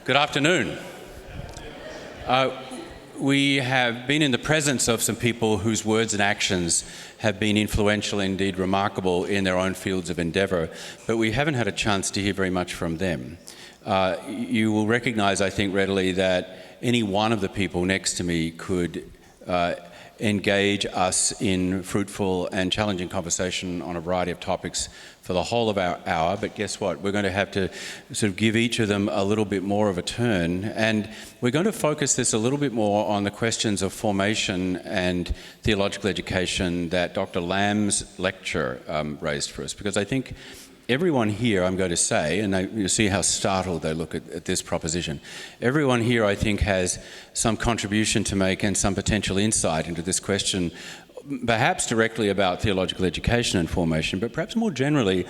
Good afternoon. We have been in the presence of some people whose words and actions have been influential, indeed remarkable, in their own fields of endeavour, but we haven't had a chance to hear very much from them. You will recognise, I think, readily that any one of the people next to me could engage us in fruitful and challenging conversation on a variety of topics for the whole of our hour, but guess what? We're going to have to sort of give each of them a little bit more of a turn, and we're going to focus this a little bit more on the questions of formation and theological education that Dr. Lamb's lecture raised for us, because I think everyone here, I'm going to say, and you'll see how startled they look at this proposition, everyone here, I think, has some contribution to make and some potential insight into this question, perhaps directly about theological education and formation, but perhaps more generally,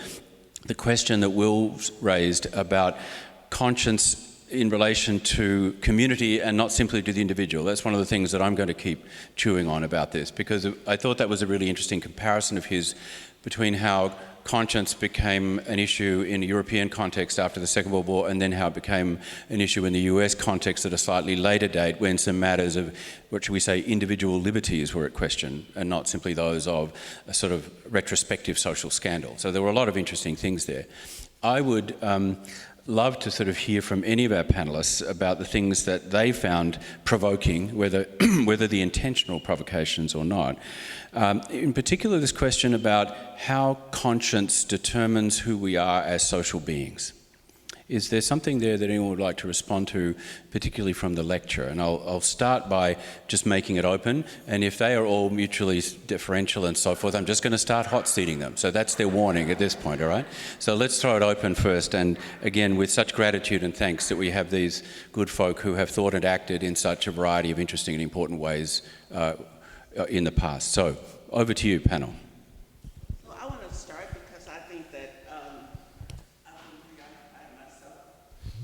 the question that Will raised about conscience in relation to community and not simply to the individual. That's one of the things that I'm going to keep chewing on about this, because I thought that was a really interesting comparison of his between how conscience became an issue in a European context after the Second World War, and then how it became an issue in the US context at a slightly later date, when some matters of, what should we say, individual liberties were at question, and not simply those of a sort of retrospective social scandal. So there were a lot of interesting things there. I would love to sort of hear from any of our panellists about the things that they found provoking, whether the intentional provocations or not. In particular, this question about how conscience determines who we are as social beings. Is there something there that anyone would like to respond to, particularly from the lecture? And I'll start by just making it open, and if they are all mutually differential and so forth, I'm just going to start hot seating them. So that's their warning at this point, all right? So let's throw it open first, and again, with such gratitude and thanks that we have these good folk who have thought and acted in such a variety of interesting and important ways in the past. So over to you, panel.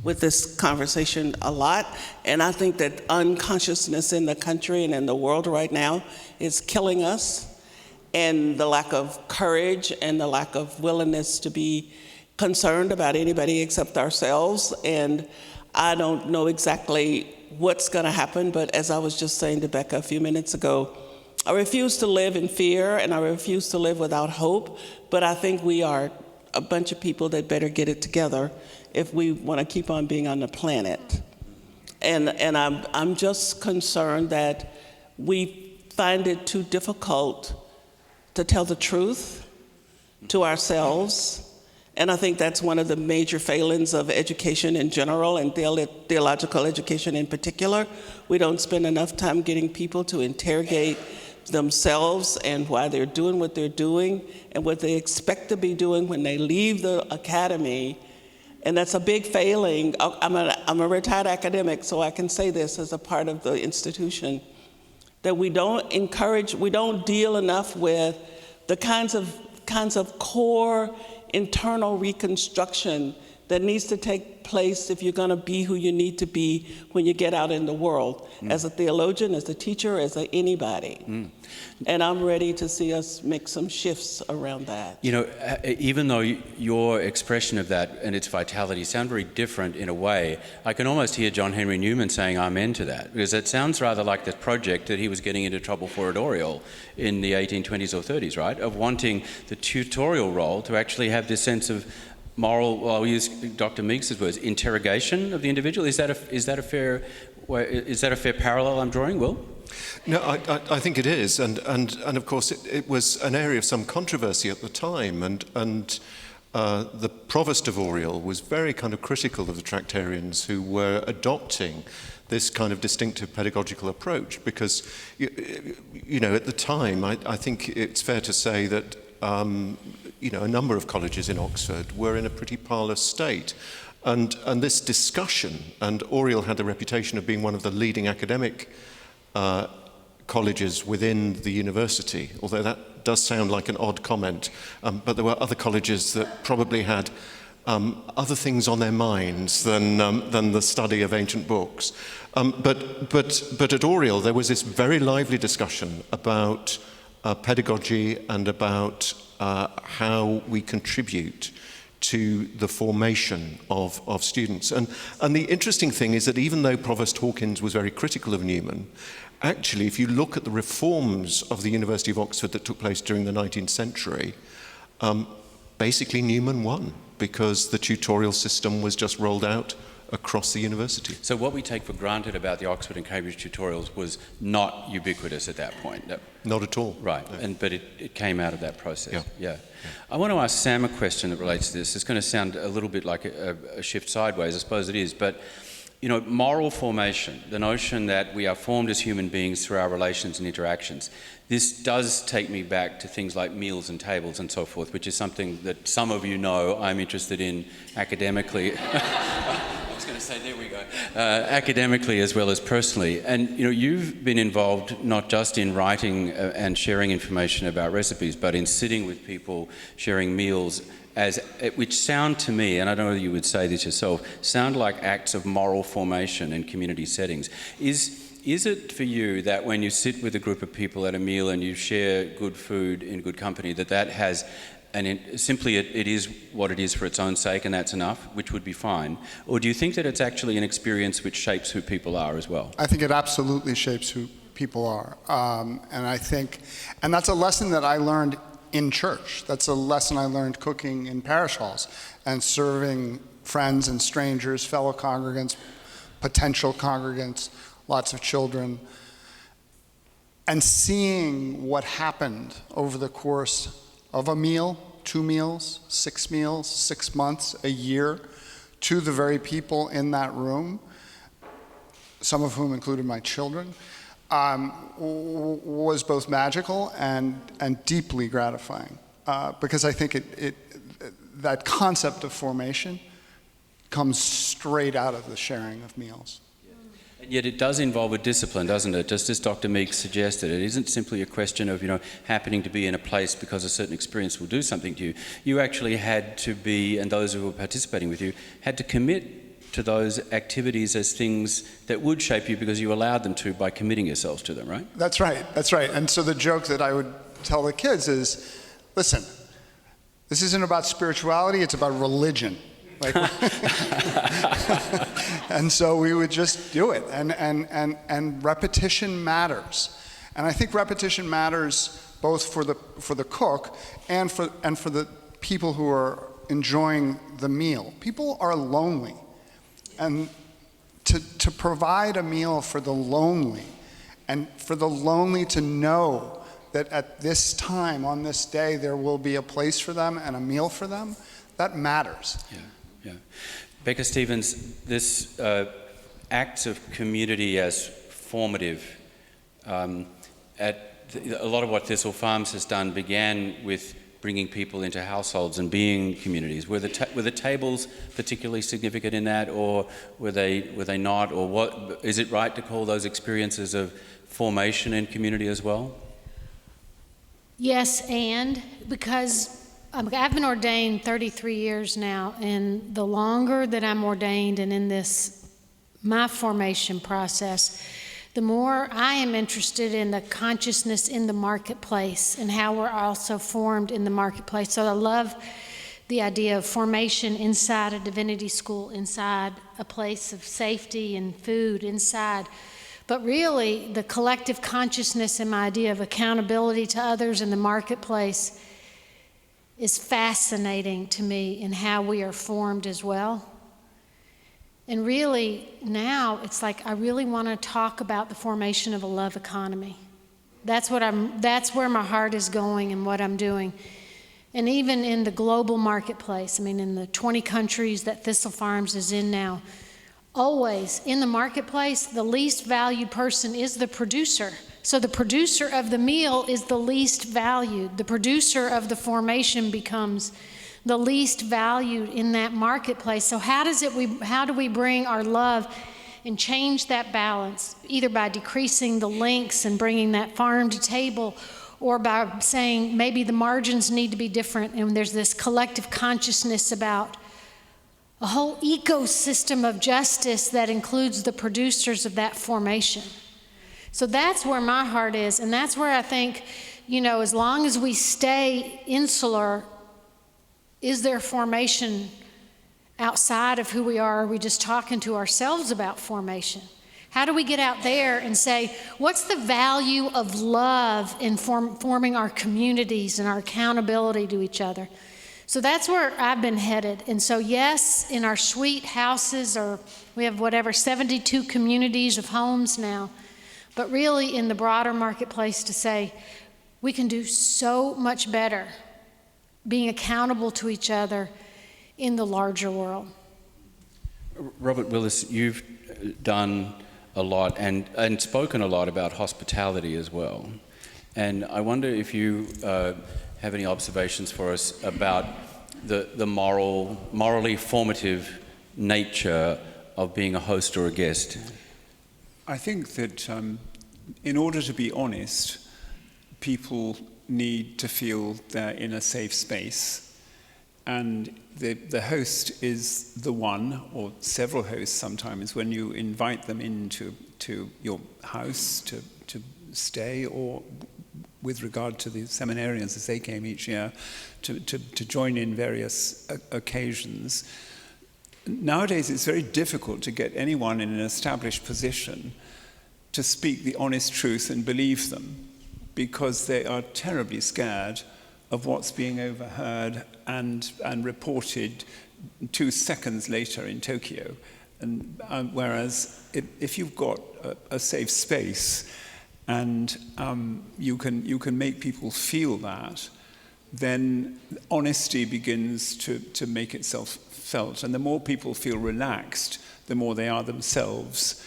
With this conversation a lot, and I think that unconsciousness in the country and in the world right now is killing us, and the lack of courage and the lack of willingness to be concerned about anybody except ourselves. And I don't know exactly what's going to happen, but as I was just saying to Becca a few minutes ago, I refuse to live in fear and I refuse to live without hope, but I think we are a bunch of people that better get it together if we want to keep on being on the planet. And I'm just concerned that we find it too difficult to tell the truth to ourselves. And I think that's one of the major failings of education in general and theological education in particular. We don't spend enough time getting people to interrogate themselves and why they're doing what they're doing and what they expect to be doing when they leave the academy. And that's a big failing. I'm a retired academic, so I can say this as a part of the institution, that we don't deal enough with the kinds of core internal reconstruction that needs to take place if you're going to be who you need to be when you get out in the world, as a theologian, as a teacher, as anybody. And I'm ready to see us make some shifts around that. You know, even though your expression of that and its vitality sound very different in a way, I can almost hear John Henry Newman saying amen to that, because it sounds rather like the project that he was getting into trouble for at Oriel in the 1820s or 30s, right? Of wanting the tutorial role to actually have this sense of moral, well, I'll use Dr. Meeks' words, interrogation of the individual. Is that a fair parallel I'm drawing, Will? No, I think it is, and of course it was an area of some controversy at the time, and the provost of Oriel was very kind of critical of the Tractarians who were adopting this kind of distinctive pedagogical approach, because you know, at the time I think it's fair to say that you know, a number of colleges in Oxford were in a pretty parlous state. And this discussion, and Oriel had the reputation of being one of the leading academic colleges within the university, although that does sound like an odd comment, but there were other colleges that probably had other things on their minds than the study of ancient books. But at Oriel there was this very lively discussion about pedagogy and about how we contribute to the formation of students. And the interesting thing is that even though Provost Hawkins was very critical of Newman, actually, if you look at the reforms of the University of Oxford that took place during the 19th century, basically Newman won, because the tutorial system was just rolled out across the university. So what we take for granted about the Oxford and Cambridge tutorials was not ubiquitous at that point. Not at all. Right, no. But it came out of that process. Yeah. I want to ask Sam a question that relates to this. It's going to sound a little bit like a shift sideways, I suppose it is, but moral formation, the notion that we are formed as human beings through our relations and interactions, this does take me back to things like meals and tables and so forth, which is something that some of you know I'm interested in academically. I was going to say, there we go. Academically as well as personally. And, you've been involved not just in writing and sharing information about recipes, but in sitting with people, sharing meals, which sound to me, and I don't know whether you would say this yourself, sound like acts of moral formation in community settings. Is it for you that when you sit with a group of people at a meal and you share good food in good company, that has, simply it is what it is for its own sake and that's enough, which would be fine? Or do you think that it's actually an experience which shapes who people are as well? I think it absolutely shapes who people are. And that's a lesson that I learned in church. That's a lesson I learned cooking in parish halls and serving friends and strangers, fellow congregants, potential congregants, lots of children, and seeing what happened over the course of a meal, 2 meals, 6 months, a year, to the very people in that room, some of whom included my children, was both magical and deeply gratifying, because I think that concept of formation comes straight out of the sharing of meals. And yet it does involve a discipline, doesn't it? Just as Dr. Meeks suggested, it isn't simply a question of, happening to be in a place because a certain experience will do something to you. You actually had to be, and those who were participating with you, had to commit to those activities as things that would shape you because you allowed them to by committing yourselves to them, right? That's right. And so the joke that I would tell the kids is, listen, this isn't about spirituality, it's about religion. And so we would just do it, and repetition matters. And I think repetition matters both for the cook and for the people who are enjoying the meal. People are lonely, and to provide a meal for the lonely, and for the lonely to know that at this time, on this day, there will be a place for them and a meal for them, that matters. Yeah. Becca Stevens, this acts of community as formative, a lot of what Thistle Farms has done began with bringing people into households and being communities. Were the tables particularly significant in that, or were they not? Or what is it right to call those experiences of formation in community as well? Yes, and because I've been ordained 33 years now, and the longer that I'm ordained and in my formation process, the more I am interested in the consciousness in the marketplace and how we're also formed in the marketplace. So I love the idea of formation inside a divinity school, inside a place of safety and food, inside. But really, the collective consciousness and my idea of accountability to others in the marketplace is fascinating to me in how we are formed as well. And really, now it's like I really want to talk about the formation of a love economy. That's where my heart is going and what I'm doing. And even in the global marketplace, in the 20 countries that Thistle Farms is in now, always in the marketplace, the least valued person is the producer. So the producer of the meal is the least valued. The producer of the formation becomes the least valued in that marketplace. So how do we bring our love and change that balance, either by decreasing the links and bringing that farm to table, or by saying maybe the margins need to be different, and there's this collective consciousness about a whole ecosystem of justice that includes the producers of that formation. So that's where my heart is, and that's where I think, as long as we stay insular, is there formation outside of who we are? Are we just talking to ourselves about formation? How do we get out there and say, what's the value of love in forming our communities and our accountability to each other? So that's where I've been headed. And so yes, in our sweet houses, or we have 72 communities of homes now, but really in the broader marketplace to say, we can do so much better being accountable to each other in the larger world. Robert Willis, you've done a lot and spoken a lot about hospitality as well. And I wonder if you have any observations for us about the morally formative nature of being a host or a guest. I think that in order to be honest, people need to feel they're in a safe space. And the host is the one, or several hosts sometimes, when you invite them into your house to stay, or with regard to the seminarians as they came each year to join in various occasions. Nowadays it's very difficult to get anyone in an established position to speak the honest truth and believe them, because they are terribly scared of what's being overheard and reported 2 seconds later in Tokyo. And whereas if you've got a safe space and you can make people feel that, then honesty begins to make itself felt. And the more people feel relaxed, the more they are themselves.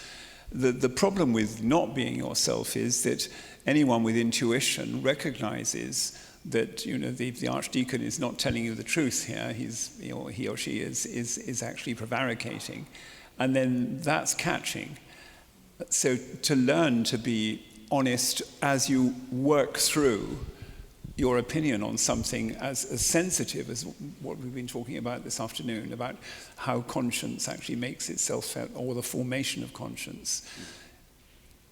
The problem with not being yourself is that anyone with intuition recognizes that the archdeacon is not telling you the truth here. He or she is actually prevaricating, and then that's catching. So to learn to be honest as you work through your opinion on something as sensitive as what we've been talking about this afternoon, about how conscience actually makes itself felt, or the formation of conscience.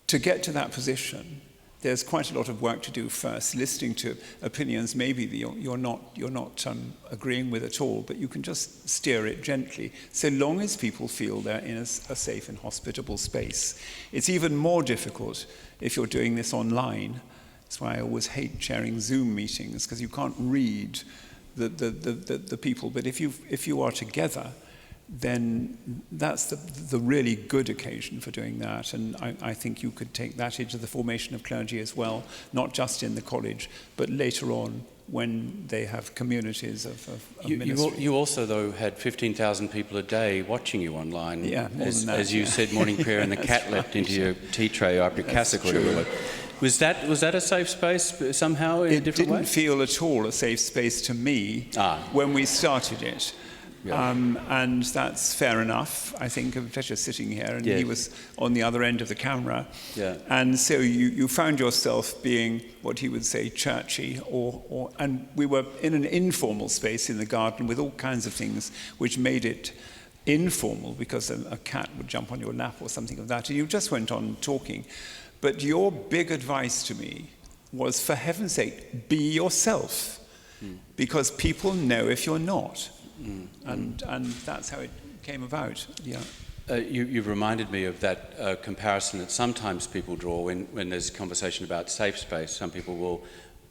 To get to that position, there's quite a lot of work to do first, listening to opinions maybe that you're not agreeing with at all, but you can just steer it gently, so long as people feel they're in a safe and hospitable space. It's even more difficult if you're doing this online. That's why I always hate chairing Zoom meetings, because you can't read the people. But if you are together, then that's the really good occasion for doing that. And I think you could take that into the formation of clergy as well, not just in the college, but later on when they have communities of ministry. You also, though, had 15,000 people a day watching you online. Yeah, more than that, as you said morning prayer and the cat leapt into your tea tray after your cassock. Was that a safe space somehow in a different way? It didn't feel at all a safe space to me when we started it. Yeah. And that's fair enough. I think of Becca sitting here, and he was on the other end of the camera. Yeah. And so you found yourself being what he would say churchy, and we were in an informal space in the garden with all kinds of things which made it informal, because a cat would jump on your lap or something of that, and you just went on talking. But your big advice to me was, for heaven's sake, be yourself, because people know if you're not. And that's how it came about. Yeah. You've reminded me of that comparison that sometimes people draw when there's conversation about safe space. Some people will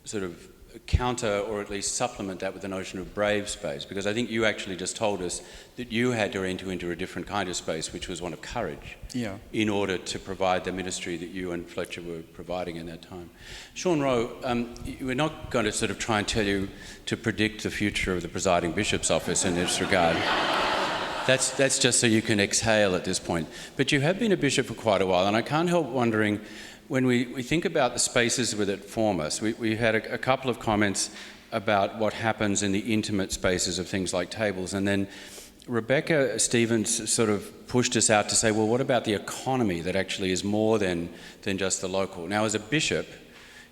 sort of counter or at least supplement that with the notion of brave space, because I think you actually just told us that you had to enter into a different kind of space, which was one of courage, in order to provide the ministry that you and Fletcher were providing in that time. Sean Rowe, we're not going to sort of try and tell you to predict the future of the presiding bishop's office in this regard. That's just so you can exhale at this point. But you have been a bishop for quite a while, and I can't help wondering, when we think about the spaces that form us, we had a couple of comments about what happens in the intimate spaces of things like tables, and then Rebecca Stevens sort of pushed us out to say, well, what about the economy that actually is more than just the local? Now, as a bishop,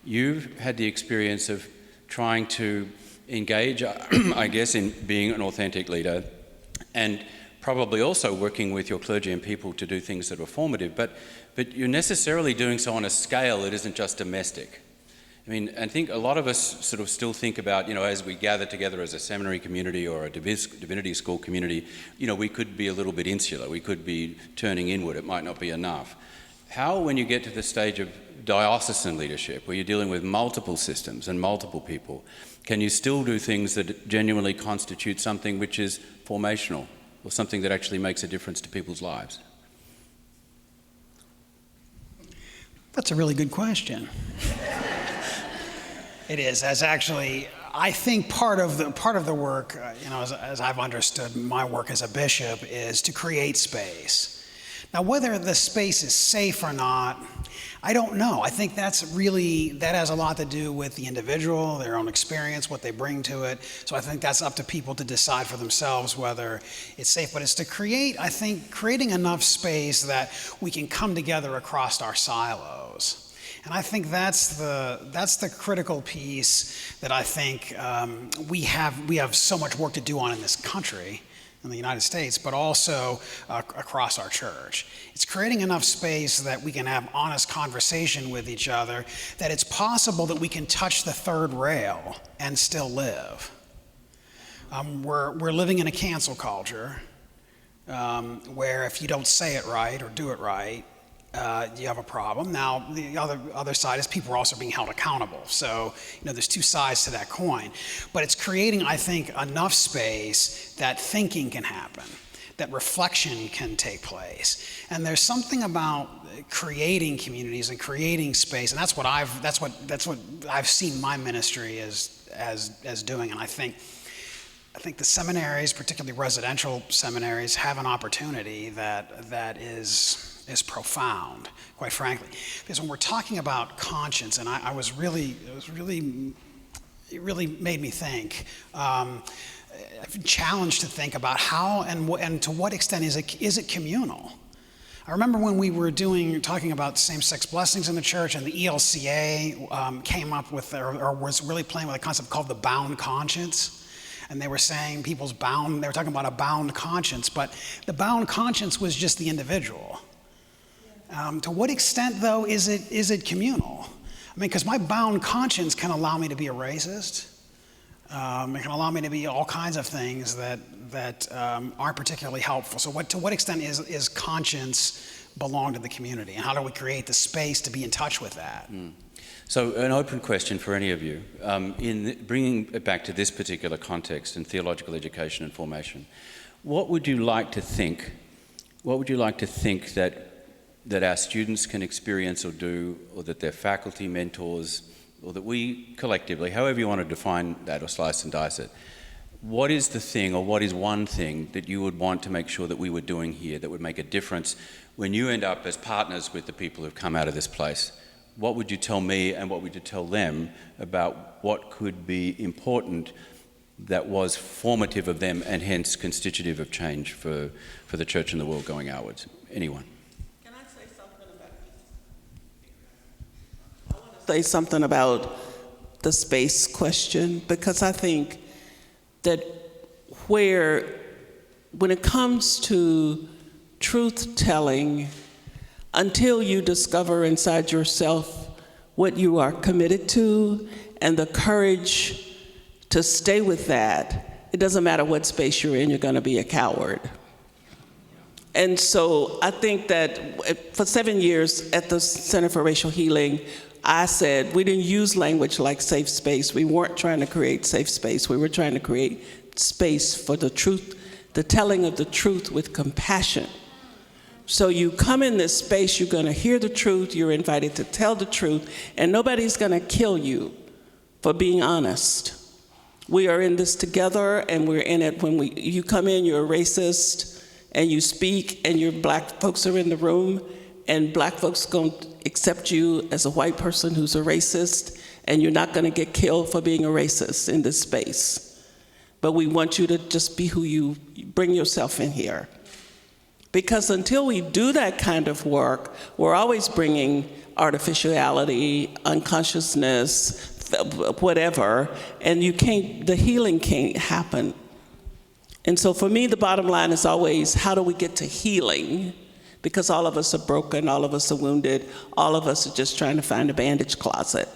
you've had the experience of trying to engage, I guess, in being an authentic leader, and probably also working with your clergy and people to do things that are formative, but you're necessarily doing so on a scale that isn't just domestic. I mean, I think a lot of us sort of still think about, as we gather together as a seminary community or a divinity school community, we could be a little bit insular. We could be turning inward. It might not be enough. How, when you get to the stage of diocesan leadership, where you're dealing with multiple systems and multiple people, can you still do things that genuinely constitute something which is formational or something that actually makes a difference to people's lives? That's a really good question. It is. As actually, I think part of the work, as I've understood my work as a bishop, is to create space. Now, whether the space is safe or not, I don't know. I think that has a lot to do with the individual, their own experience, what they bring to it. So I think that's up to people to decide for themselves whether it's safe. But it's to creating enough space that we can come together across our silos. And I think that's the critical piece that I think we have so much work to do on in this country, in the United States, but also across our church. It's creating enough space that we can have honest conversation with each other, that it's possible that we can touch the third rail and still live. We're living in a cancel culture where if you don't say it right or do it right, you have a problem. Now, the other side is people are also being held accountable. So, there's two sides to that coin. But it's creating, I think, enough space that thinking can happen, that reflection can take place. And there's something about creating communities and creating space, and that's what I've seen my ministry as doing. And I think the seminaries, particularly residential seminaries, have an opportunity that is profound, quite frankly. Because when we're talking about conscience, and it really made me think, I've been challenged to think about how and to what extent is it communal? I remember when we were talking about same-sex blessings in the church, and the ELCA came up with, or was really playing with a concept called the bound conscience. And they were saying they were talking about a bound conscience, but the bound conscience was just the individual. To what extent, though, is it communal? I mean, because my bound conscience can allow me to be a racist. It can allow me to be all kinds of things that aren't particularly helpful. So to what extent is conscience belong to the community? And how do we create the space to be in touch with that? So an open question for any of you. In bringing it back to this particular context in theological education and formation, what would you like to think that our students can experience or do, or that their faculty, mentors, or that we collectively, however you want to define that or slice and dice it, what is the thing, or what is one thing that you would want to make sure that we were doing here that would make a difference when you end up as partners with the people who've come out of this place? What would you tell me, and what would you tell them about what could be important that was formative of them and hence constitutive of change for the church and the world going outwards? Anyone? Can I say something about the space question? Because I think that when it comes to truth telling, until you discover inside yourself what you are committed to and the courage to stay with that, it doesn't matter what space you're in, you're going to be a coward. And so I think that for 7 years at the Center for Racial Healing, I said we didn't use language like safe space. We weren't trying to create safe space. We were trying to create space for the truth, the telling of the truth with compassion. So you come in this space, you're going to hear the truth, you're invited to tell the truth, and nobody's going to kill you for being honest. We are in this together, and we're in it when you come in, you're a racist, and you speak, and your black folks are in the room, and black folks going to accept you as a white person who's a racist, and you're not going to get killed for being a racist in this space. But we want you to just be who you bring yourself in here. Because until we do that kind of work, we're always bringing artificiality, unconsciousness, whatever, and the healing can't happen. And so for me, the bottom line is always, how do we get to healing? Because all of us are broken, all of us are wounded, all of us are just trying to find a bandage closet.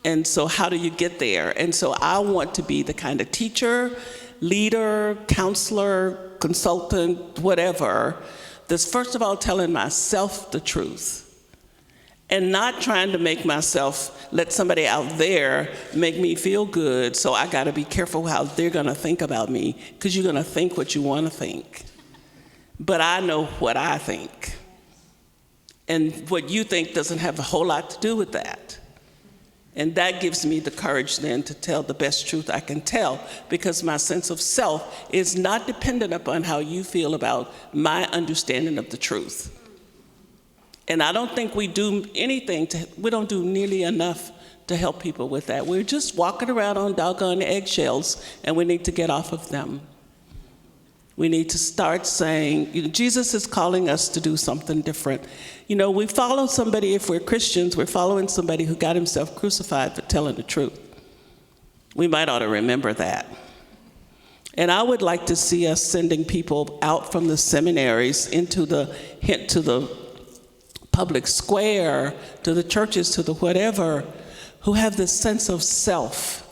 And so how do you get there? And so I want to be the kind of teacher, leader, counselor, consultant, whatever, that's first of all telling myself the truth and not trying to make myself, let somebody out there make me feel good, so I gotta be careful how they're gonna think about me, because you're gonna think what you wanna think. But I know what I think. And what you think doesn't have a whole lot to do with that. And that gives me the courage then to tell the best truth I can tell, because my sense of self is not dependent upon how you feel about my understanding of the truth. And I don't think we do anything we don't do nearly enough to help people with that. We're just walking around on doggone eggshells, and we need to get off of them. We need to start saying, Jesus is calling us to do something different. We follow somebody, if we're Christians, we're following somebody who got himself crucified for telling the truth. We might ought to remember that. And I would like to see us sending people out from the seminaries into the public square, to the churches, to the whatever, who have this sense of self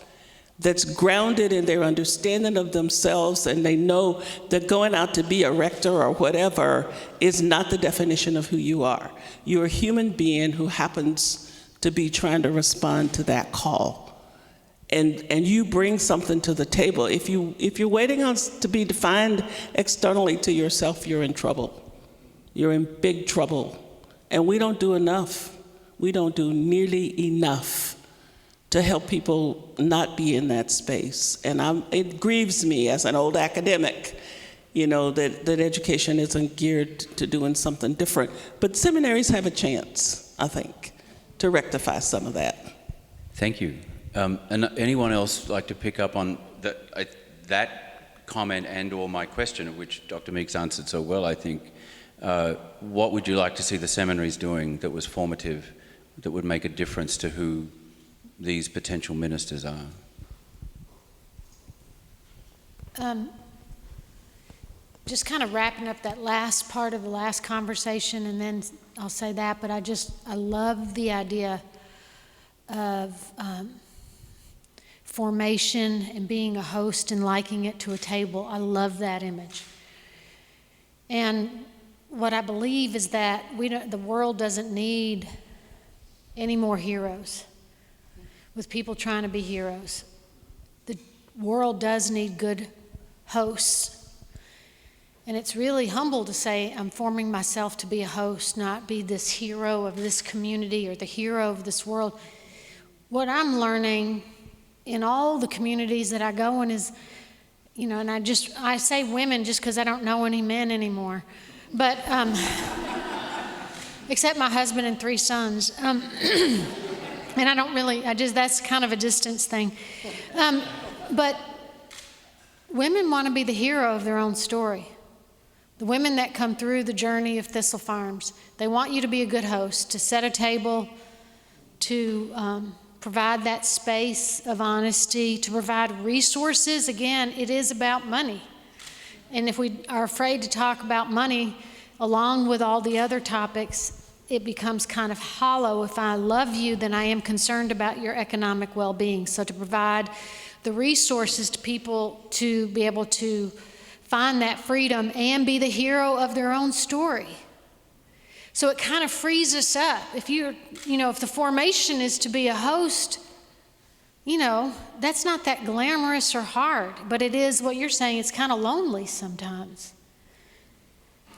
that's grounded in their understanding of themselves, and they know that going out to be a rector or whatever is not the definition of who you are. You're a human being who happens to be trying to respond to that call. And you bring something to the table. If you're waiting on to be defined externally to yourself, you're in trouble. You're in big trouble. And we don't do enough. We don't do nearly enough to help people not be in that space. And it grieves me as an old academic, that education isn't geared to doing something different. But seminaries have a chance, I think, to rectify some of that. Thank you. And anyone else like to pick up on that comment and/or my question, which Dr. Meeks answered so well, I think. What would you like to see the seminaries doing that was formative, that would make a difference to who these potential ministers are? Just kind of wrapping up that last part of the last conversation, and then I'll say that, but I love the idea of formation and being a host and liking it to a table. I love that image. And what I believe is that the world doesn't need any more heroes with people trying to be heroes. The world does need good hosts. And it's really humble to say, I'm forming myself to be a host, not be this hero of this community or the hero of this world. What I'm learning in all the communities that I go in is, and I say women just because I don't know any men anymore. But, except my husband and 3 sons. And I don't really, that's kind of a distance thing. But women want to be the hero of their own story. The women that come through the journey of Thistle Farms, they want you to be a good host, to set a table, to provide that space of honesty, to provide resources. Again, it is about money. And if we are afraid to talk about money, along with all the other topics, it becomes kind of hollow. If I love you, then I am concerned about your economic well-being. So to provide the resources to people to be able to find that freedom and be the hero of their own story. So it kind of frees us up. If if the formation is to be a host, that's not that glamorous or hard, but it is what you're saying, it's kind of lonely sometimes.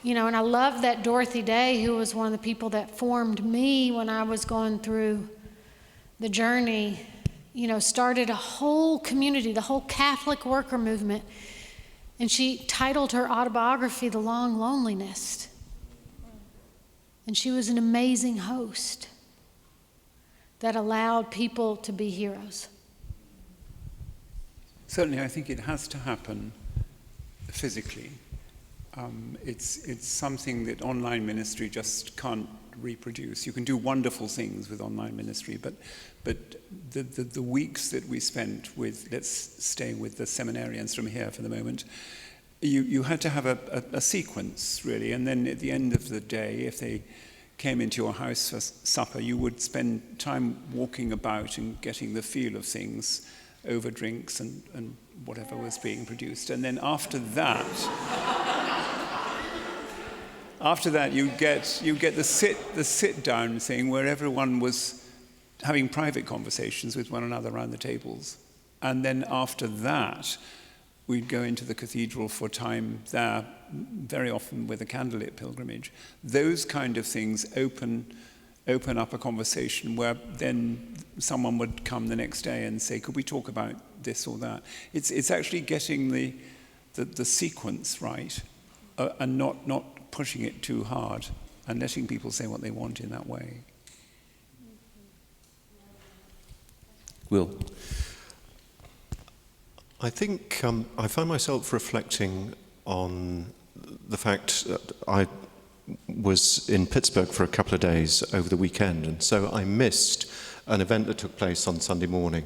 And I love that Dorothy Day, who was one of the people that formed me when I was going through the journey, started a whole community, the whole Catholic worker movement. And she titled her autobiography, The Long Loneliness. And she was an amazing host that allowed people to be heroes. Certainly, I think it has to happen physically. It's something that online ministry just can't reproduce. You can do wonderful things with online ministry, but the weeks that we spent with, let's stay with the seminarians from here for the moment, you had to have a sequence, really, and then at the end of the day, if they came into your house for supper, you would spend time walking about and getting the feel of things over drinks and whatever was being produced. And then after that, you get the sit down thing where everyone was having private conversations with one another around the tables. And then after that, we'd go into the cathedral for time there, very often with a candlelit pilgrimage. Those kind of things open up a conversation where then someone would come the next day and say, could we talk about this or that? It's actually getting the sequence right, and not pushing it too hard and letting people say what they want in that way. Will? I think I find myself reflecting on the fact that I was in Pittsburgh for a couple of days over the weekend, and so I missed an event that took place on Sunday morning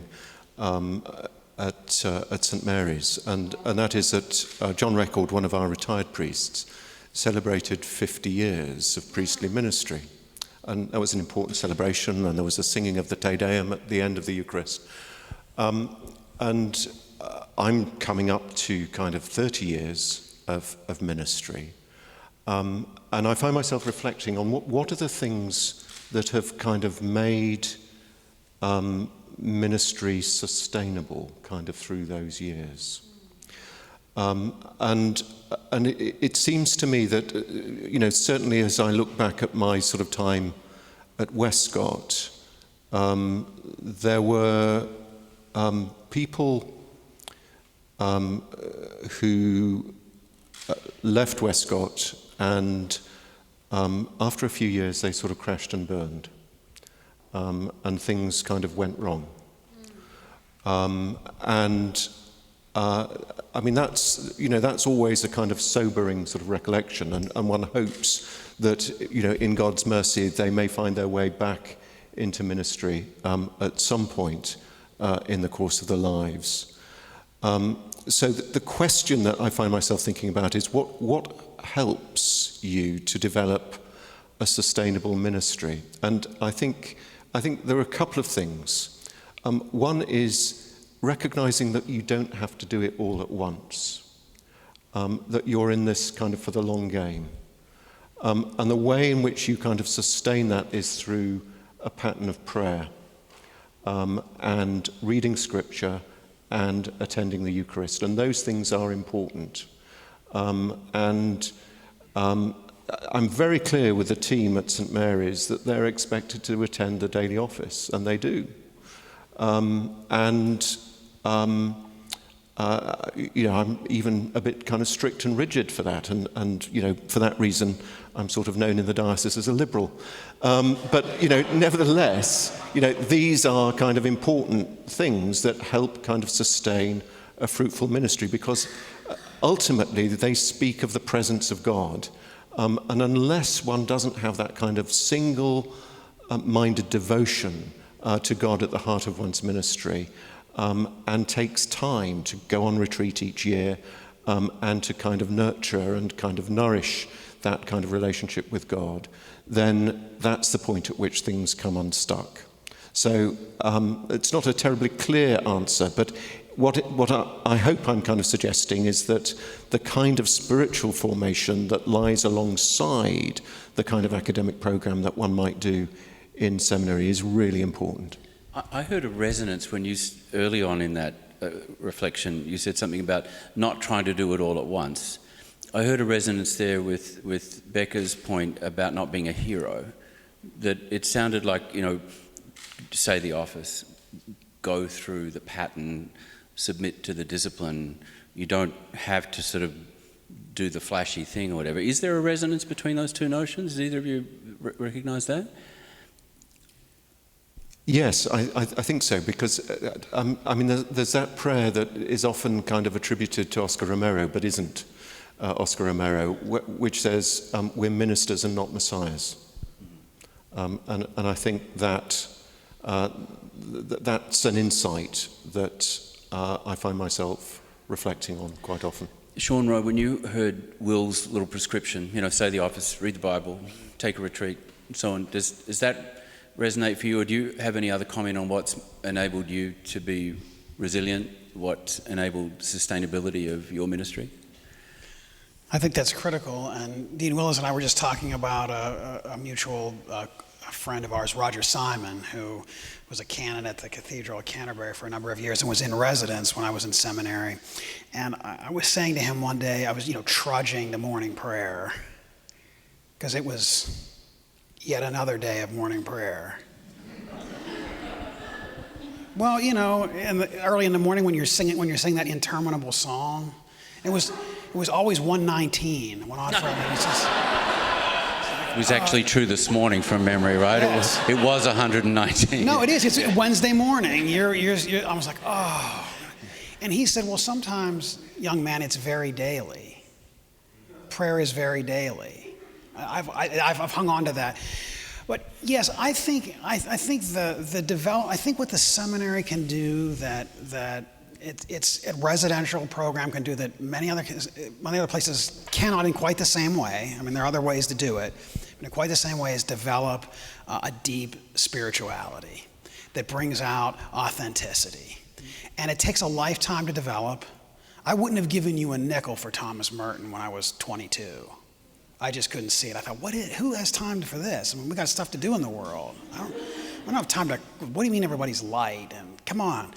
at St. Mary's, and that is that John Record, one of our retired priests, celebrated 50 years of priestly ministry. And that was an important celebration, and there was a singing of the Te Deum at the end of the Eucharist. And I'm coming up to kind of 30 years of ministry. And I find myself reflecting on what are the things that have kind of made ministry sustainable kind of through those years. And it seems to me that, certainly as I look back at my sort of time at Westcott, there were people who left Westcott, and after a few years they sort of crashed and burned, and things kind of went wrong. I mean, that's always a kind of sobering sort of recollection, and one hopes that, in God's mercy, they may find their way back into ministry at some point in the course of their lives. So the question that I find myself thinking about is what helps you to develop a sustainable ministry? And I think there are a couple of things. One is recognizing that you don't have to do it all at once, that you're in this kind of for the long game. And the way in which you kind of sustain that is through a pattern of prayer, and reading scripture and attending the Eucharist. And those things are important. And I'm very clear with the team at St. Mary's that they're expected to attend the daily office, and they do. I'm even a bit kind of strict and rigid for that, and for that reason, I'm sort of known in the diocese as a liberal. But nevertheless, these are kind of important things that help kind of sustain a fruitful ministry, because ultimately they speak of the presence of God, and unless one doesn't have that kind of single-minded devotion to God at the heart of one's ministry, and takes time to go on retreat each year, and to kind of nurture and kind of nourish that kind of relationship with God, then that's the point at which things come unstuck. So it's not a terribly clear answer, but what I hope I'm kind of suggesting is that the kind of spiritual formation that lies alongside the kind of academic program that one might do in seminary is really important. I heard a resonance when you, early on in that reflection, you said something about not trying to do it all at once. I heard a resonance there with Becca's point about not being a hero, that it sounded like, say the office, go through the pattern, submit to the discipline. You don't have to sort of do the flashy thing or whatever. Is there a resonance between those two notions? Does either of you recognise that? Yes, I think so, because there's that prayer that is often kind of attributed to Oscar Romero, but isn't Oscar Romero, which says we're ministers and not messiahs, and I think that that's an insight that I find myself reflecting on quite often. Sean Rowe, when you heard Will's little prescription, say the office, read the Bible, take a retreat, so on. Does that resonate for you, or do you have any other comment on what's enabled you to be resilient, what enabled sustainability of your ministry? I think that's critical, and Dean Willis and I were just talking about a mutual friend of ours, Roger Simon, who was a canon at the Cathedral at Canterbury for a number of years and was in residence when I was in seminary. And I was saying to him one day, I was, trudging the morning prayer, because it was yet another day of morning prayer. Well, early in the morning when you're singing that interminable song, it was always 119. Went on for It was actually true this morning from memory, right? Yes. It was 119. No, it is. It's Wednesday morning. I was like, oh. And he said, well, sometimes, young man, it's very daily. Prayer is very daily. I've hung on to that. But yes, I think what the seminary can do that it's a residential program can do that many other places cannot in quite the same way. I mean, there are other ways to do it, but in quite the same way is develop a deep spirituality that brings out authenticity. And it takes a lifetime to develop. I wouldn't have given you a nickel for Thomas Merton when I was 22. I just couldn't see it. I thought, who has time for this? I mean, we got stuff to do in the world. I don't have time to, what do you mean everybody's light? And come on.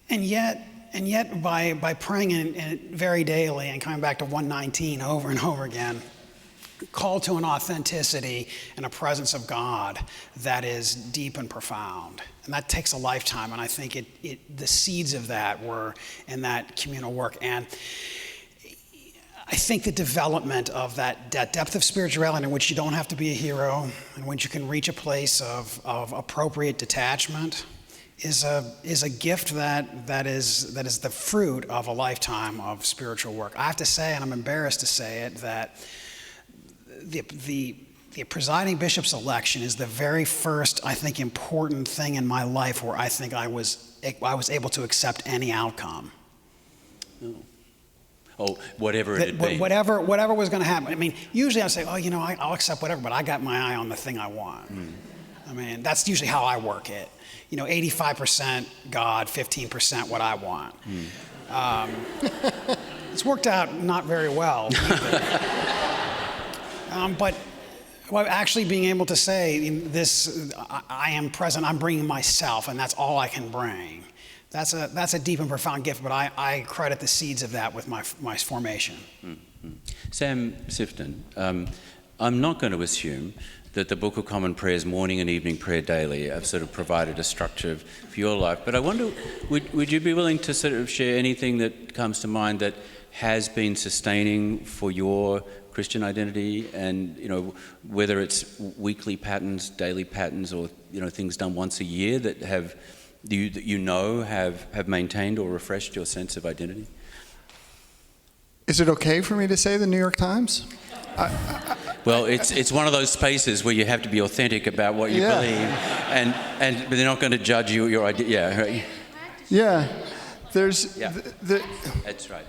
And yet by praying in very daily and coming back to 119 over and over again, called to an authenticity and a presence of God that is deep and profound. And that takes a lifetime, and I think the seeds of that were in that communal work. And I think the development of that depth of spirituality in which you don't have to be a hero, in which you can reach a place of appropriate detachment, is a gift that is the fruit of a lifetime of spiritual work. I have to say, and I'm embarrassed to say it, that the presiding bishop's election is the very first, I think, important thing in my life where I think I was able to accept any outcome. Oh, whatever it had been. Whatever was going to happen. I mean, usually I say, I'll accept whatever, but I got my eye on the thing I want. I mean, that's usually how I work it. 85% God, 15% what I want. It's worked out not very well. But actually being able to say this, I am present, I'm bringing myself, and that's all I can bring. That's a deep and profound gift, but I credit the seeds of that with my formation. Sam Sifton, I'm not going to assume that the Book of Common Prayer's morning and evening prayer daily have sort of provided a structure for your life, but I wonder, would you be willing to sort of share anything that comes to mind that has been sustaining for your Christian identity, and whether it's weekly patterns, daily patterns, or things done once a year that have maintained or refreshed your sense of identity? Is it okay for me to say the New York Times? Well, it's one of those spaces where you have to be authentic about what you believe, but they're not going to judge your idea. Yeah, right. Yeah, there's. That's right.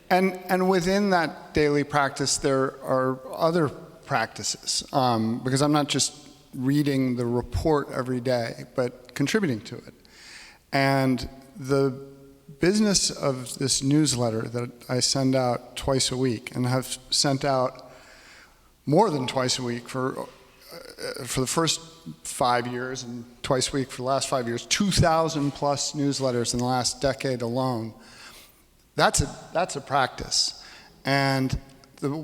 And within that daily practice, there are other practices, because I'm not just reading the report every day, but contributing to it. And the business of this newsletter that I send out twice a week, and have sent out more than twice a week for the first 5 years, and twice a week for the last 5 years, 2,000 plus newsletters in the last decade alone. That's a practice. And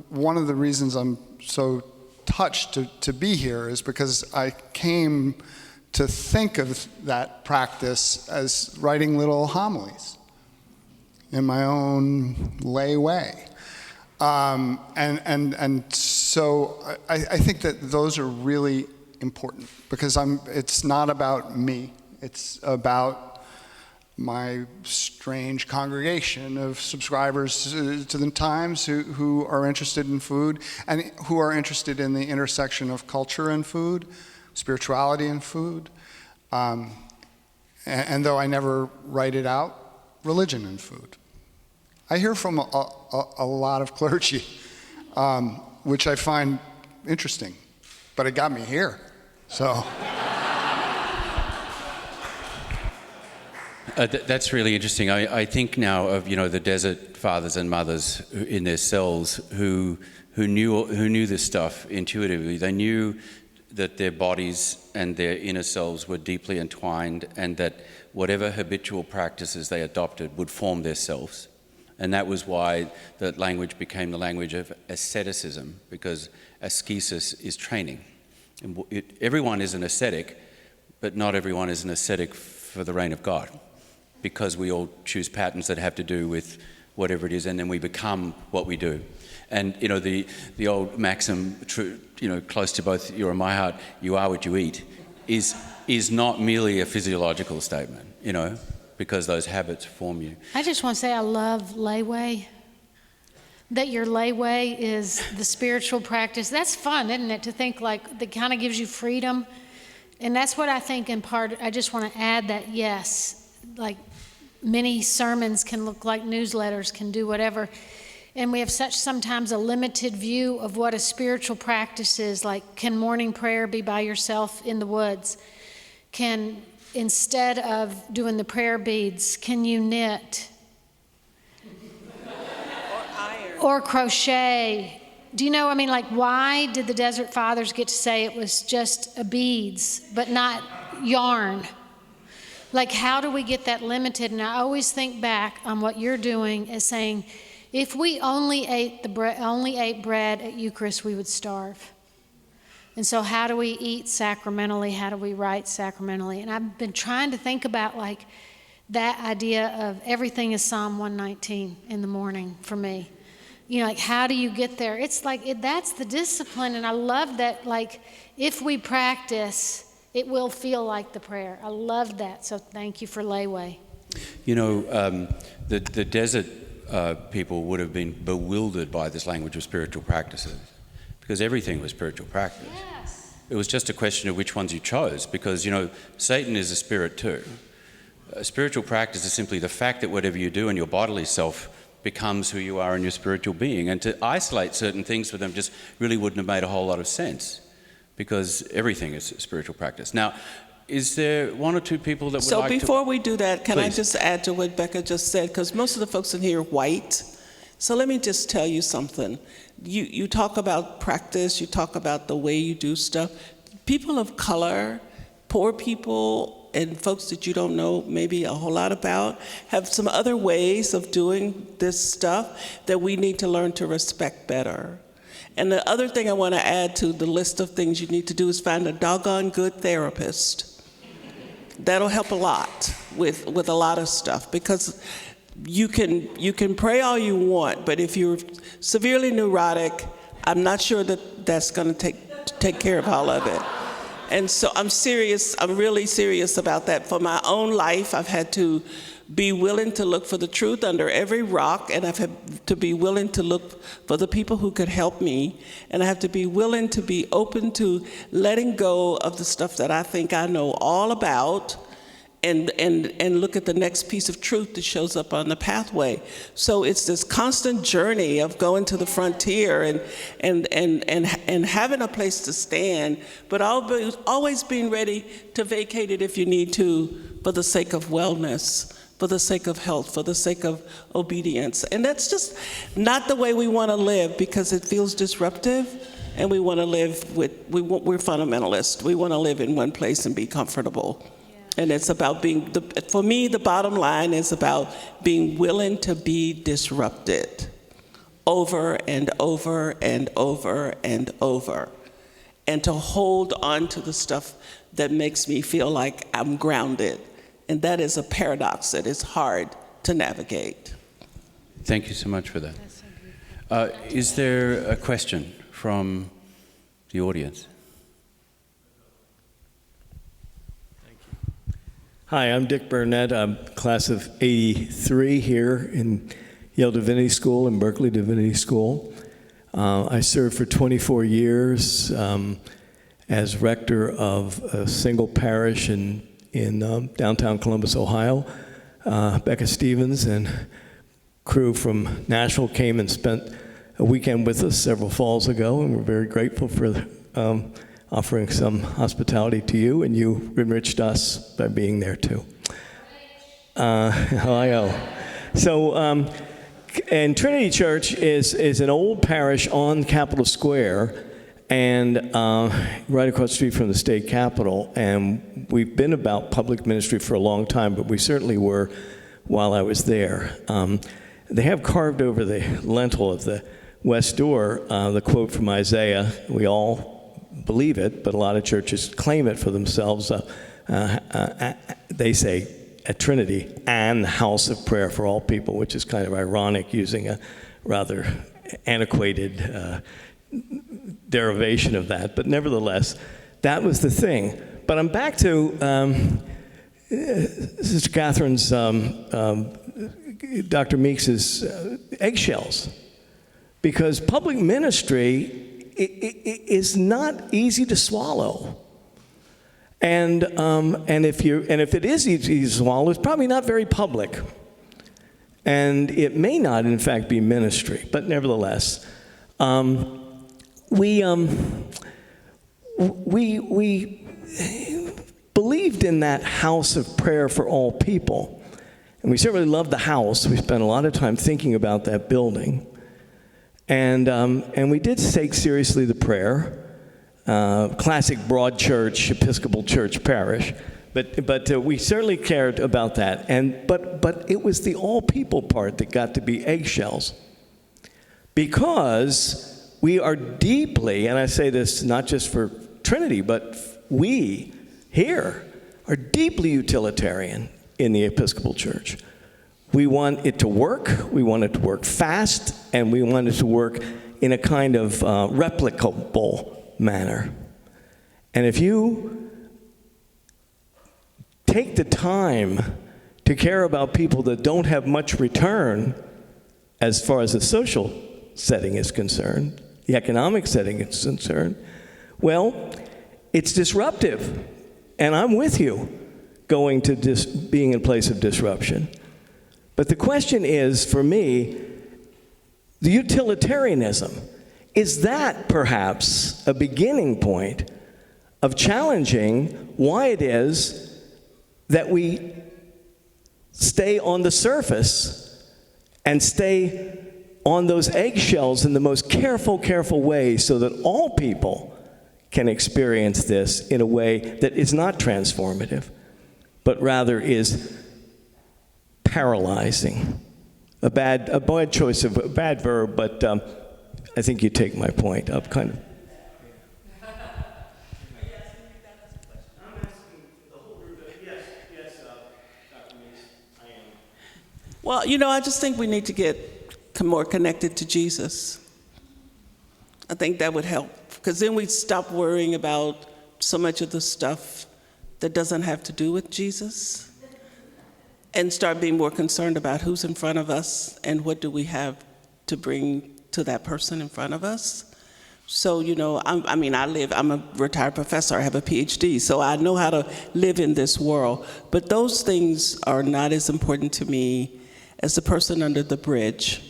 one of the reasons I'm so touched to be here is because I came to think of that practice as writing little homilies in my own lay way. And so I think that those are really important, because it's not about me, it's about my strange congregation of subscribers to the Times who are interested in food, and who are interested in the intersection of culture and food, spirituality and food, and though I never write it out, religion and food. I hear from a lot of clergy, which I find interesting, but it got me here. So. That's really interesting. I think now of the desert fathers and mothers in their cells who knew this stuff intuitively. They knew that their bodies and their inner selves were deeply entwined, and that whatever habitual practices they adopted would form their selves. And that was why the language became the language of asceticism, because ascesis is training. And everyone is an ascetic, but not everyone is an ascetic for the reign of God, because we all choose patterns that have to do with whatever it is, and then we become what we do. And the old maxim, close to both your and my heart, "You are what you eat," is not merely a physiological statement, because those habits form you. I just want to say I love layway. That your layway is the spiritual practice. That's fun, isn't it? To think like that kind of gives you freedom. And that's what I think in part, I just want to add that, yes, like many sermons can look like newsletters, can do whatever. And we have such sometimes a limited view of what a spiritual practice is. Like, can morning prayer be by yourself in the woods? Can, instead of doing the prayer beads, can you knit? Or iron. Or crochet? Do you know, why did the Desert Fathers get to say it was just a beads, but not yarn? Like, how do we get that limited? And I always think back on what you're doing as saying, if we only ate bread at Eucharist, we would starve. And so how do we eat sacramentally? How do we write sacramentally? And I've been trying to think about that idea of everything is Psalm 119 in the morning for me. How do you get there? It's that's the discipline. And I love that, if we practice, it will feel like the prayer. I love that. So thank you for layway. The desert people would have been bewildered by this language of spiritual practices, because everything was spiritual practice. Yes. It was just a question of which ones you chose, because, Satan is a spirit too. A spiritual practice is simply the fact that whatever you do in your bodily self becomes who you are in your spiritual being. And to isolate certain things for them just really wouldn't have made a whole lot of sense, because everything is spiritual practice. Now, is there one or two people that would like to... So before we do that, can I Please. just add to what Becca just said? Because most of the folks in here are white. So let me just tell you something. You talk about practice, you talk about the way you do stuff. People of color, poor people, and folks that you don't know maybe a whole lot about have some other ways of doing this stuff that we need to learn to respect better. And the other thing I want to add to the list of things you need to do is find a doggone good therapist. That'll help a lot with a lot of stuff, because you can pray all you want, but if you're severely neurotic, I'm not sure that that's going to take care of all of it. And so I'm really serious about that. For my own life, I've had to be willing to look for the truth under every rock, and I've had to be willing to look for the people who could help me, and I have to be willing to be open to letting go of the stuff that I think I know all about, and look at the next piece of truth that shows up on the pathway. So it's this constant journey of going to the frontier and having a place to stand, but always being ready to vacate it if you need to, for the sake of wellness, for the sake of health, for the sake of obedience. And that's just not the way we want to live, because it feels disruptive, and we want to live we're fundamentalists. We want to live in one place and be comfortable. And it's about for me, the bottom line is about being willing to be disrupted over and over and over and over, and to hold on to the stuff that makes me feel like I'm grounded. And that is a paradox that is hard to navigate. Thank you so much for that. Is there a question from the audience? Hi, I'm Dick Burnett. I'm class of 83 here in Yale Divinity School and Berkeley Divinity School. I served for 24 years as rector of a single parish in downtown Columbus, Ohio. Becca Stevens and crew from Nashville came and spent a weekend with us several falls ago, and we're very grateful for offering some hospitality to you, and you enriched us by being there too. So, and Trinity Church is an old parish on Capitol Square, and right across the street from the state capitol. And we've been about public ministry for a long time, but we certainly were while I was there. They have carved over the lintel of the west door the quote from Isaiah. We all believe it, but a lot of churches claim it for themselves. They say at Trinity, and the house of prayer for all people, which is kind of ironic, using a rather antiquated derivation of that. But nevertheless, that was the thing. But I'm back to Sister Catherine's, Dr. Meeks's eggshells. Because public ministry is not easy to swallow. And if it is easy to swallow, it's probably not very public. And it may not, in fact, be ministry. But nevertheless, we believed in that house of prayer for all people. And we certainly loved the house. We spent a lot of time thinking about that building. And we did take seriously the prayer. Classic broad church, Episcopal church parish. But we certainly cared about that. But it was the all people part that got to be eggshells. Because we are deeply, and I say this not just for Trinity, but we here are deeply utilitarian in the Episcopal Church. We want it to work, we want it to work fast, and we want it to work in a kind of replicable manner. And if you take the time to care about people that don't have much return as far as the social setting is concerned, the economic setting is concerned, well, it's disruptive. And I'm with you going to being in a place of disruption. But the question is, for me, the utilitarianism. Is that perhaps a beginning point of challenging why it is that we stay on the surface and stay on those eggshells in the most careful way so that all people can experience this in a way that is not transformative, but rather is paralyzing. A bad choice of a bad verb, but I think you take my point up kind of. Well, I just think we need to get more connected to Jesus. I think that would help, because then we'd stop worrying about so much of the stuff that doesn't have to do with Jesus and start being more concerned about who's in front of us and what do we have to bring to that person in front of us. So, I'm a retired professor, I have a PhD, so I know how to live in this world. But those things are not as important to me as the person under the bridge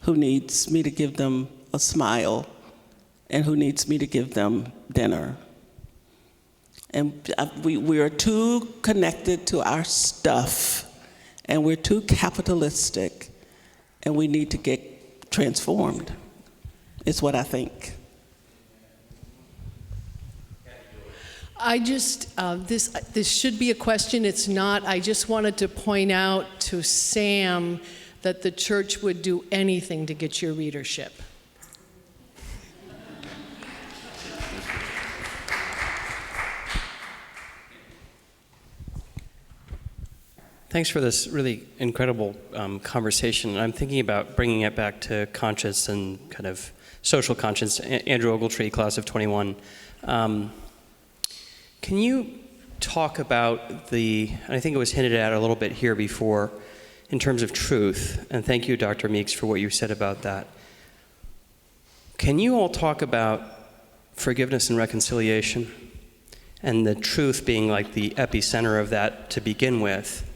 who needs me to give them a smile and who needs me to give them dinner. And we are too connected to our stuff, and we're too capitalistic, and we need to get transformed, is what I think. I just, this should be a question, it's not. I just wanted to point out to Sam that the church would do anything to get your readership. Thanks for this really incredible conversation. I'm thinking about bringing it back to conscience and kind of social conscience. Andrew Ogletree, class of 21. Can you talk about I think it was hinted at a little bit here before, in terms of truth, and thank you, Dr. Meeks, for what you said about that. Can you all talk about forgiveness and reconciliation, and the truth being like the epicenter of that to begin with?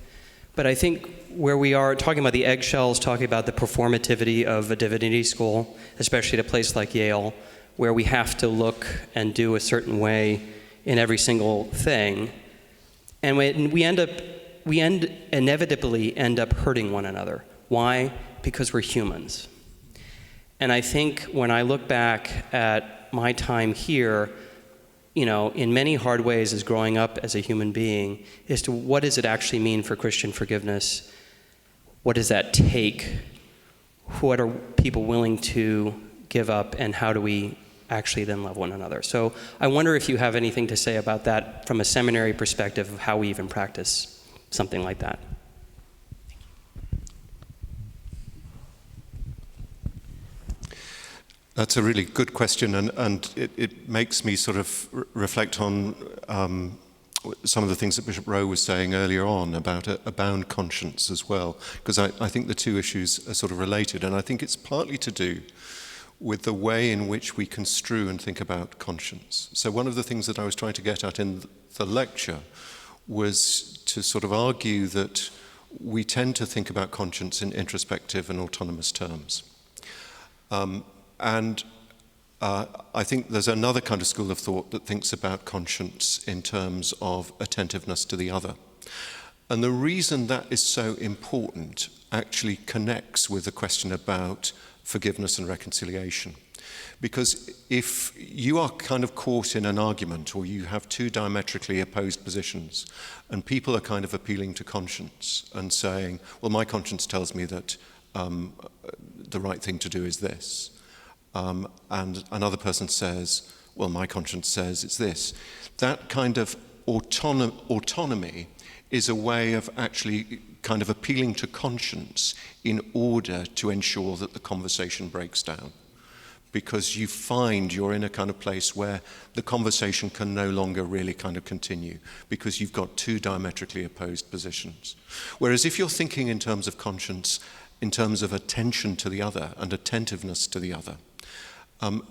But I think where we are talking about the eggshells, talking about the performativity of a divinity school, especially at a place like Yale, where we have to look and do a certain way in every single thing, and we inevitably end up hurting one another. Why? Because we're humans. And I think when I look back at my time here, in many hard ways as growing up as a human being, as to what does it actually mean for Christian forgiveness? What does that take? What are people willing to give up, and how do we actually then love one another? So I wonder if you have anything to say about that from a seminary perspective of how we even practice something like that. That's a really good question, and it makes me sort of reflect on some of the things that Bishop Rowe was saying earlier on about a bound conscience as well, because I think the two issues are sort of related, and I think it's partly to do with the way in which we construe and think about conscience. So one of the things that I was trying to get at in the lecture was to sort of argue that we tend to think about conscience in introspective and autonomous terms. And I think there's another kind of school of thought that thinks about conscience in terms of attentiveness to the other. And the reason that is so important actually connects with the question about forgiveness and reconciliation. Because if you are kind of caught in an argument, or you have two diametrically opposed positions, and people are kind of appealing to conscience and saying, well, my conscience tells me that the right thing to do is this. And another person says, well, my conscience says it's this. That kind of autonomy is a way of actually kind of appealing to conscience in order to ensure that the conversation breaks down. Because you find you're in a kind of place where the conversation can no longer really kind of continue, because you've got two diametrically opposed positions. Whereas if you're thinking in terms of conscience, in terms of attention to the other and attentiveness to the other,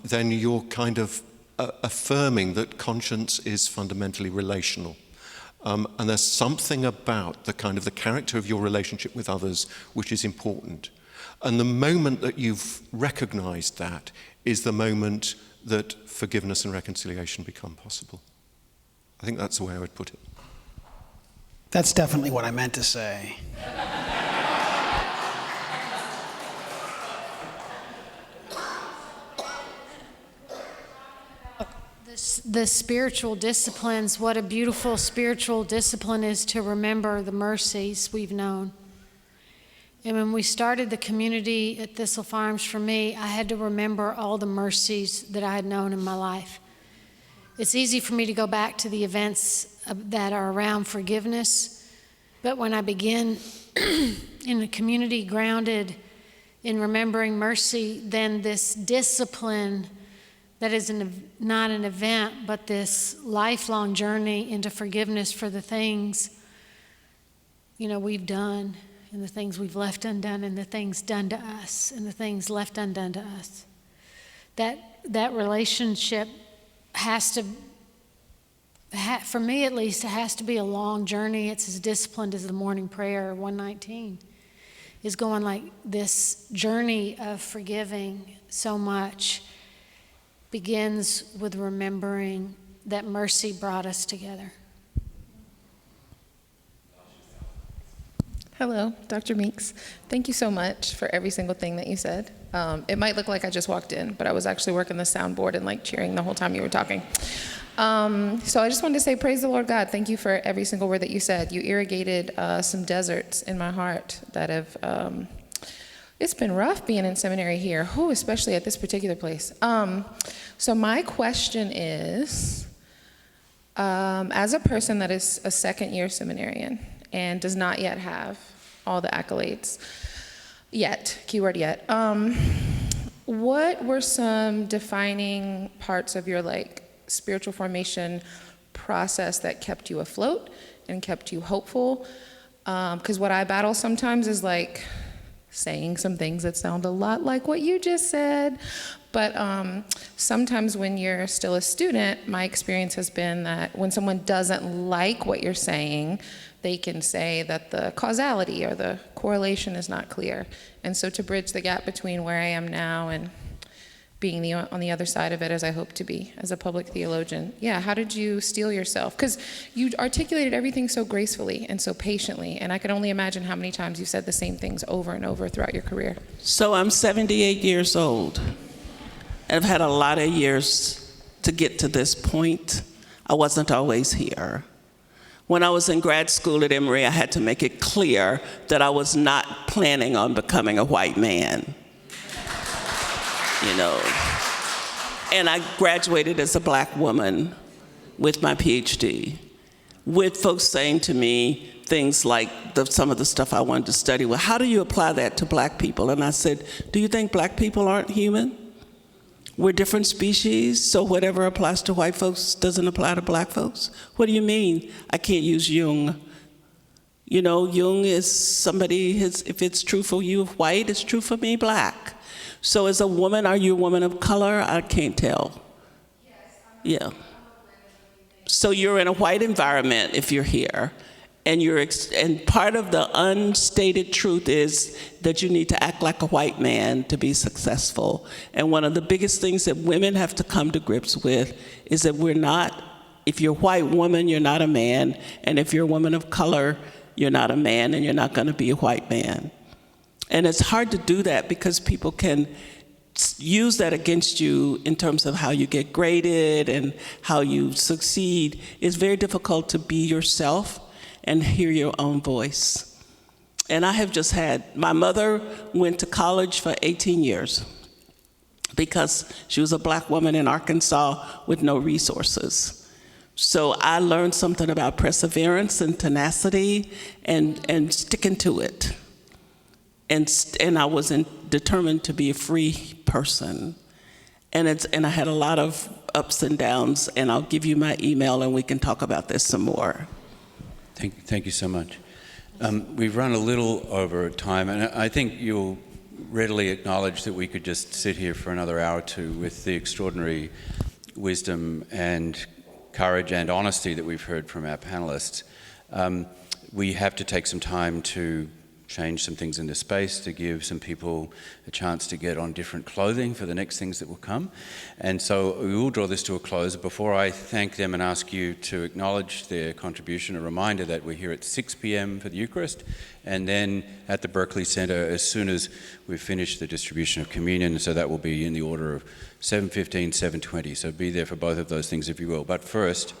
then you're kind of affirming that conscience is fundamentally relational. And there's something about the kind of the character of your relationship with others which is important. And the moment that you've recognized that is the moment that forgiveness and reconciliation become possible. I think that's the way I would put it. That's definitely what I meant to say. The spiritual disciplines, what a beautiful spiritual discipline is to remember the mercies we've known. And when we started the community at Thistle Farms, for me, I had to remember all the mercies that I had known in my life. It's easy for me to go back to the events that are around forgiveness, but when I begin in a community grounded in remembering mercy, then this discipline that is not an event, but this lifelong journey into forgiveness for the things, we've done, and the things we've left undone, and the things done to us, and the things left undone to us. That relationship has to, for me at least, it has to be a long journey. It's as disciplined as the morning prayer 119 is going like this journey of forgiving so much begins with remembering that mercy brought us together. Hello, Dr. Meeks. Thank you so much for every single thing that you said. It might look like I just walked in, but I was actually working the soundboard and cheering the whole time you were talking. So I just wanted to say, praise the Lord God. Thank you for every single word that you said. You irrigated some deserts in my heart that have, it's been rough being in seminary here, especially at this particular place. So my question is, as a person that is a second-year seminarian and does not yet have all the accolades, keyword yet, what were some defining parts of your spiritual formation process that kept you afloat and kept you hopeful? Because what I battle sometimes is saying some things that sound a lot like what you just said. But sometimes when you're still a student, my experience has been that when someone doesn't like what you're saying, they can say that the causality or the correlation is not clear. And so to bridge the gap between where I am now and being on the other side of it, as I hope to be as a public theologian, yeah, how did you steel yourself? Because you articulated everything so gracefully and so patiently, and I could only imagine how many times you said the same things over and over throughout your career. So I'm 78 years old. I've had a lot of years to get to this point. I wasn't always here. When I was in grad school at Emory, I had to make it clear that I was not planning on becoming a white man. You know, and I graduated as a black woman with my PhD, with folks saying to me things like some of the stuff I wanted to study. Well, how do you apply that to black people? And I said, do you think black people aren't human? We're different species, so whatever applies to white folks doesn't apply to black folks? What do you mean I can't use Jung? You know, Jung is somebody, if it's true for you white, it's true for me black. So as a woman, are you a woman of color? I can't tell. Yeah. So you're in a white environment if you're here, and and part of the unstated truth is that you need to act like a white man to be successful. And one of the biggest things that women have to come to grips with is that if you're a white woman, you're not a man, and if you're a woman of color, you're not a man, and you're not going to be a white man. And it's hard to do that because people can use that against you in terms of how you get graded and how you succeed. It's very difficult to be yourself and hear your own voice. And I have just my mother went to college for 18 years because she was a black woman in Arkansas with no resources. So I learned something about perseverance and tenacity and sticking to it. And I was determined to be a free person. And I had a lot of ups and downs, and I'll give you my email and we can talk about this some more. Thank you so much. We've run a little over time, and I think you'll readily acknowledge that we could just sit here for another hour or two with the extraordinary wisdom and courage and honesty that we've heard from our panelists. We have to take some time to change some things in the space to give some people a chance to get on different clothing for the next things that will come. And so we will draw this to a close. Before I thank them and ask you to acknowledge their contribution, a reminder that we're here at 6 p.m. for the Eucharist, and then at the Berkeley Center as soon as we've finished the distribution of communion. So that will be in the order of 7:15, 7:20. So be there for both of those things if you will. But first,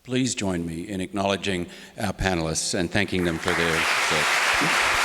please join me in acknowledging our panelists and thanking them for their work.